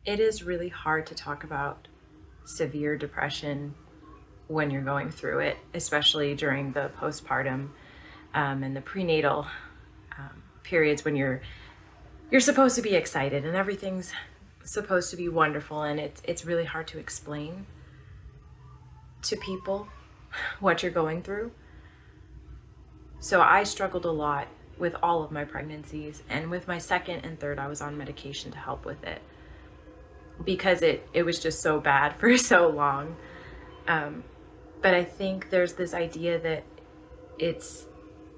It is really hard to talk about severe depression when you're going through it, especially during the postpartum and the prenatal periods when you're supposed to be excited and everything's supposed to be wonderful, and it's really hard to explain to people what you're going through. So I struggled a lot with all of my pregnancies, and with my second and third I was on medication to help with it because it was just so bad for so long. But I think there's this idea that it's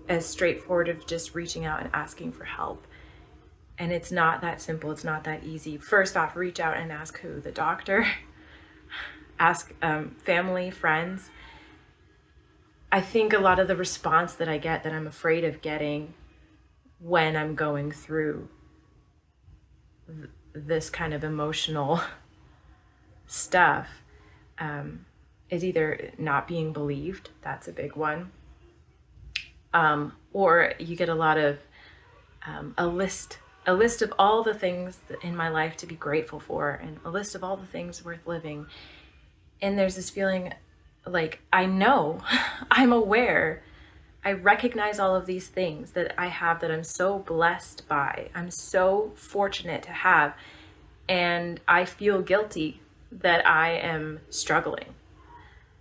as straightforward of just reaching out and asking for help. And it's not that simple. It's not that easy. First off, reach out and ask who? The doctor? Ask family, friends. I think a lot of the response that I get that I'm afraid of getting when I'm going through this kind of emotional stuff is either not being believed. That's a big one. Or you get a lot of a list of all the things in my life to be grateful for, and a list of all the things worth living. And there's this feeling like, I know, I'm aware, I recognize all of these things that I have that I'm so blessed by, I'm so fortunate to have, and I feel guilty that I am struggling.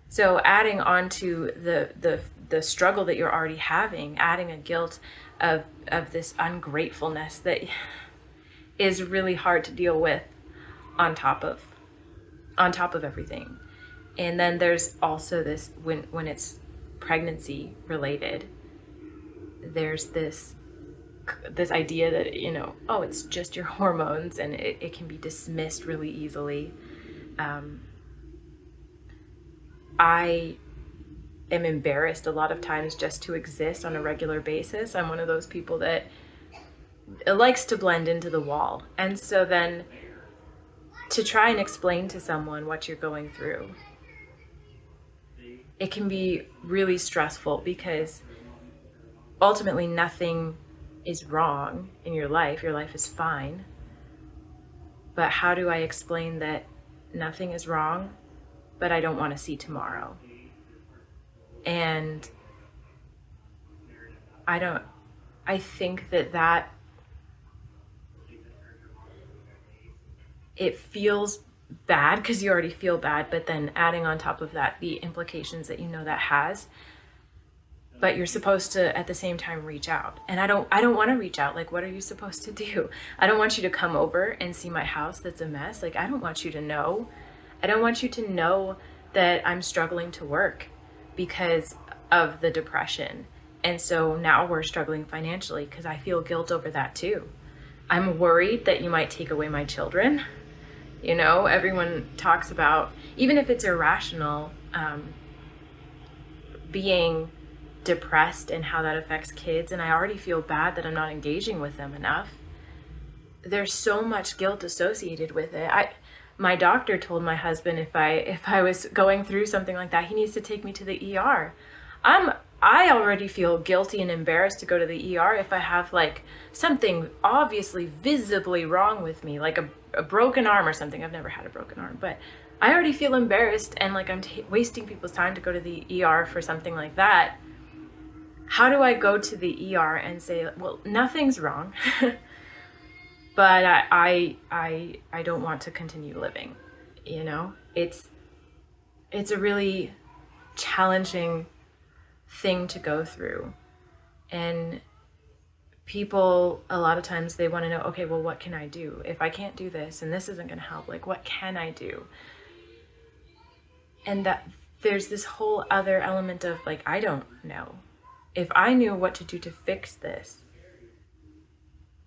So adding on to the struggle that you're already having, adding a guilt of this ungratefulness that is really hard to deal with on top of everything. And then there's also this, when it's pregnancy related, there's this idea that, oh, it's just your hormones, and it can be dismissed really easily. I am embarrassed a lot of times just to exist on a regular basis. I'm one of those people that likes to blend into the wall. And so then to try and explain to someone what you're going through, it can be really stressful, because ultimately nothing is wrong in your life. Your life is fine. But how do I explain that nothing is wrong, but I don't want to see tomorrow? And I think that it feels bad because you already feel bad, but then adding on top of that the implications that that has. But you're supposed to at the same time reach out, and I don't want to reach out. Like, what are you supposed to do? I don't want you to come over and see my house that's a mess. Like, I don't want you to know. I don't want you to know that I'm struggling to work because of the depression. And so now we're struggling financially because I feel guilt over that too. I'm worried that you might take away my children. Everyone talks about, even if it's irrational, being depressed and how that affects kids. And I already feel bad that I'm not engaging with them enough. There's so much guilt associated with it. My doctor told my husband if I was going through something like that, he needs to take me to the ER. I already feel guilty and embarrassed to go to the ER if I have like something obviously visibly wrong with me, like a broken arm or something. I've never had a broken arm, but I already feel embarrassed and like I'm wasting people's time to go to the ER for something like that. How do I go to the ER and say, well, nothing's wrong, but I don't want to continue living? It's a really challenging thing to go through. And people, a lot of times, they want to know, okay, well, what can I do? If I can't do this and this isn't going to help, like, what can I do? And that there's this whole other element of like, I don't know. If I knew what to do to fix this,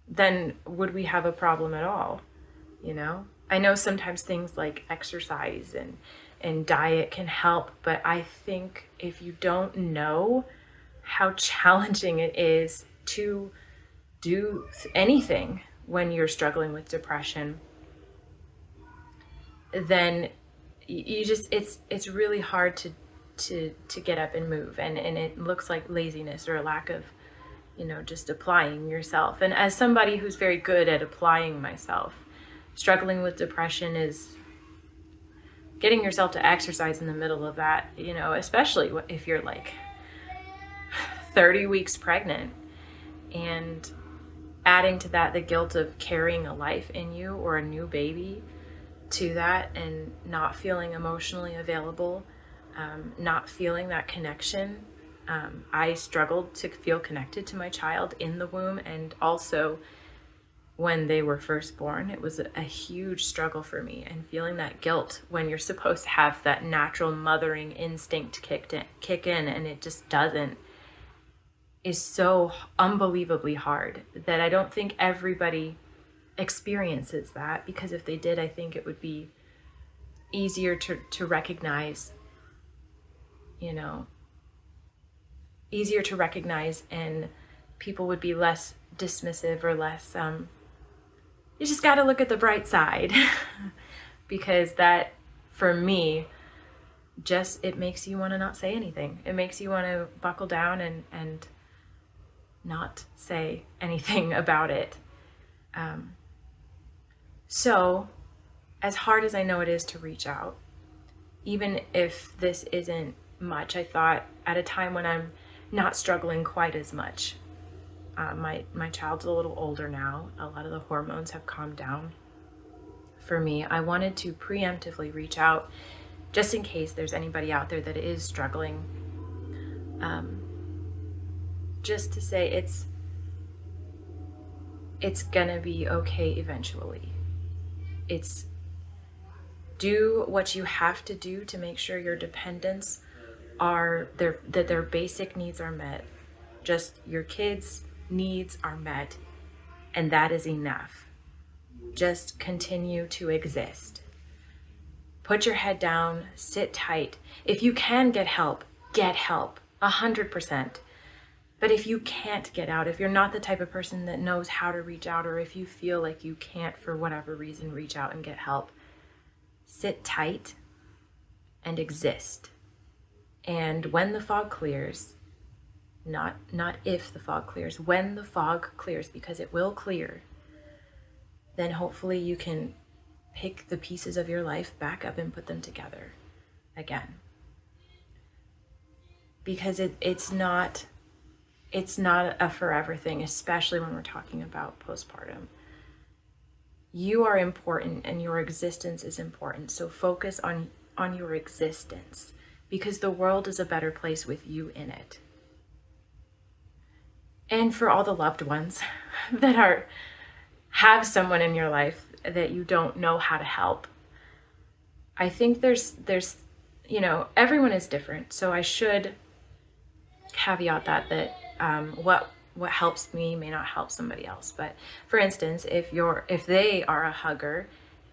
then would we have a problem at all? I know sometimes things like exercise and diet can help, but I think if you don't know how challenging it is to do anything when you're struggling with depression, then you just, it's really hard to get up and move, and it looks like laziness or a lack of just applying yourself. And as somebody who's very good at applying myself, struggling with depression is getting yourself to exercise in the middle of that, especially if you're like 30 weeks pregnant, and adding to that the guilt of carrying a life in you or a new baby to that, and not feeling emotionally available, not feeling that connection. I struggled to feel connected to my child in the womb, and also when they were first born. It was a huge struggle for me, and feeling that guilt when you're supposed to have that natural mothering instinct kick in and it just doesn't, is so unbelievably hard that I don't think everybody experiences that, because if they did, I think it would be easier to recognize, easier to recognize, and people would be less dismissive or less, you just got to look at the bright side. Because that, for me, just, it makes you want to not say anything. It makes you want to buckle down and not say anything about it. So as hard as I know it is to reach out, even if this isn't much, I thought at a time when I'm not struggling quite as much, my child's a little older now, a lot of the hormones have calmed down for me, I wanted to preemptively reach out just in case there's anybody out there that is struggling, just to say it's gonna be okay eventually. It's do what you have to do to make sure your dependents that their basic needs are met. Just your kids' needs are met, and that is enough. Just continue to exist. Put your head down, sit tight. If you can get help, 100%. But if you can't get out, if you're not the type of person that knows how to reach out, or if you feel like you can't, for whatever reason, reach out and get help, sit tight and exist. And when the fog clears, not if the fog clears, when the fog clears, because it will clear, then hopefully you can pick the pieces of your life back up and put them together again. Because it's not a forever thing, especially when we're talking about postpartum. You are important and your existence is important. So focus on your existence, because the world is a better place with you in it. And for all the loved ones that have someone in your life that you don't know how to help, I think there's everyone is different. So I should caveat that what helps me may not help somebody else. But for instance, if they are a hugger,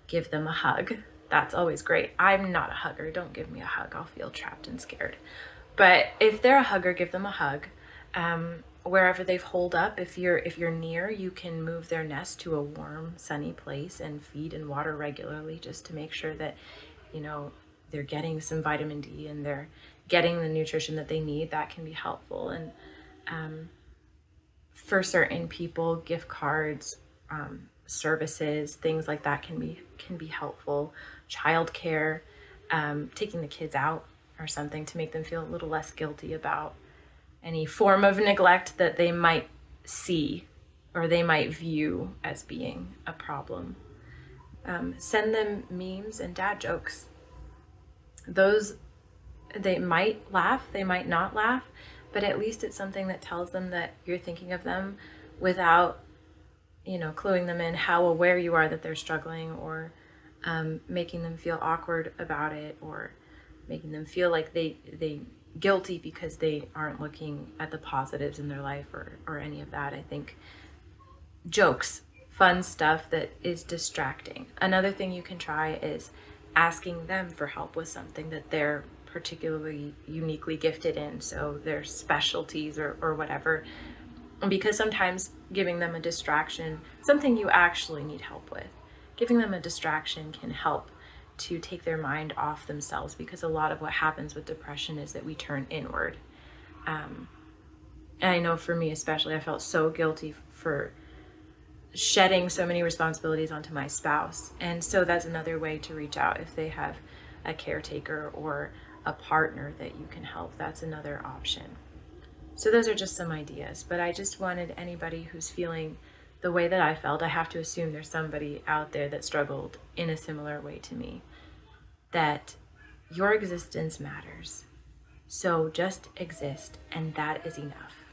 give them a hug. That's always great. I'm not a hugger. Don't give me a hug. I'll feel trapped and scared. But if they're a hugger, give them a hug. Wherever they've holed up, if you're near, you can move their nest to a warm, sunny place and feed and water regularly, just to make sure that they're getting some vitamin D and they're getting the nutrition that they need. That can be helpful. And for certain people, gift cards, services, things like that can be helpful. Childcare, taking the kids out or something to make them feel a little less guilty about any form of neglect that they might see or they might view as being a problem. Send them memes and dad jokes. Those, they might laugh, they might not laugh, but at least it's something that tells them that you're thinking of them without, cluing them in how aware you are that they're struggling, or making them feel awkward about it, or making them feel like they guilty because they aren't looking at the positives in their life or any of that. I think jokes, fun stuff that is distracting. Another thing you can try is asking them for help with something that they're particularly uniquely gifted in, so their specialties or whatever. Because sometimes giving them a distraction, something you actually need help with, giving them a distraction can help to take their mind off themselves, because a lot of what happens with depression is that we turn inward. And I know for me especially, I felt so guilty for shedding so many responsibilities onto my spouse. And so that's another way to reach out if they have a caretaker or a partner that you can help. That's another option. So those are just some ideas, but I just wanted anybody who's feeling the way that I felt, I have to assume there's somebody out there that struggled in a similar way to me, that your existence matters. So just exist, and that is enough.